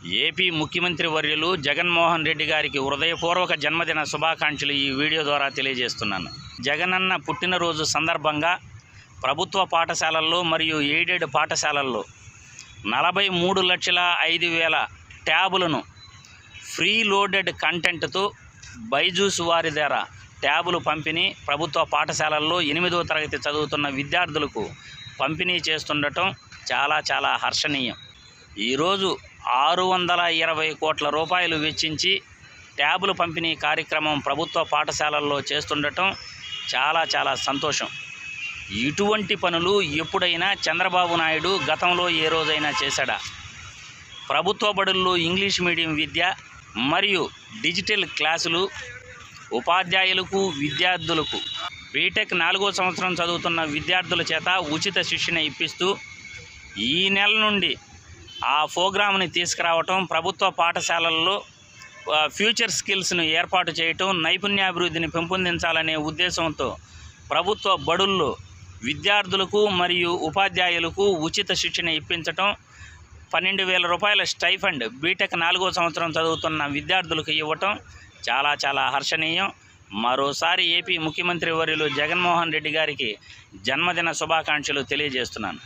AP ముఖ్యమంత్రి వర్యులు జగన్మోహన్ రెడ్డి గారికి హృదయపూర్వక జన్మదిన శుభాకాంక్షలు ఈ వీడియో ద్వారా తెలియజేస్తున్నాను. జగనన్న పుట్టినరోజు సందర్భంగా ప్రభుత్వ పాఠశాలల్లో మరియు ఎయిడెడ్ పాఠశాలల్లో 43,05,000 ట్యాబులను ఫ్రీ లోడెడ్ కంటెంట్తో బైజూస్ వారి ద్వారా ట్యాబులు పంపిణీ ప్రభుత్వ పాఠశాలల్లో 8వ తరగతి చదువుతున్న విద్యార్థులకు పంపిణీ చేస్తుండటం చాలా హర్షణీయం. ఈరోజు 620 కోట్ల రూపాయలు వెచ్చించి ట్యాబులు పంపిణీ కార్యక్రమం ప్రభుత్వ పాఠశాలల్లో చేస్తుండటం చాలా సంతోషం. ఇటువంటి పనులు ఎప్పుడైనా చంద్రబాబు నాయుడు గతంలో ఏ రోజైనా చేశాడా? ప్రభుత్వ బడుల్లో ఇంగ్లీష్ మీడియం విద్య మరియు డిజిటల్ క్లాసులు ఉపాధ్యాయులకు విద్యార్థులకు బీటెక్ 4వ సంవత్సరం చదువుతున్న విద్యార్థుల చేత ఉచిత శిక్షణ ఇప్పిస్తూ ఈ నెల నుండి ఆ ప్రోగ్రామ్ని తీసుకురావటం, ప్రభుత్వ పాఠశాలల్లో ఫ్యూచర్ స్కిల్స్ను ఏర్పాటు చేయటం, నైపుణ్యాభివృద్ధిని పెంపొందించాలనే ఉద్దేశంతో ప్రభుత్వ బడుల్లో విద్యార్థులకు మరియు ఉపాధ్యాయులకు ఉచిత శిక్షణ ఇప్పించటం, 12,000 రూపాయల స్టైఫండ్ బీటెక్ 4వ సంవత్సరం చదువుతున్న విద్యార్థులకు ఇవ్వటం చాలా హర్షణీయం. మరోసారి ఏపీ ముఖ్యమంత్రి వర్యులు జగన్మోహన్ రెడ్డి గారికి జన్మదిన శుభాకాంక్షలు తెలియజేస్తున్నాను.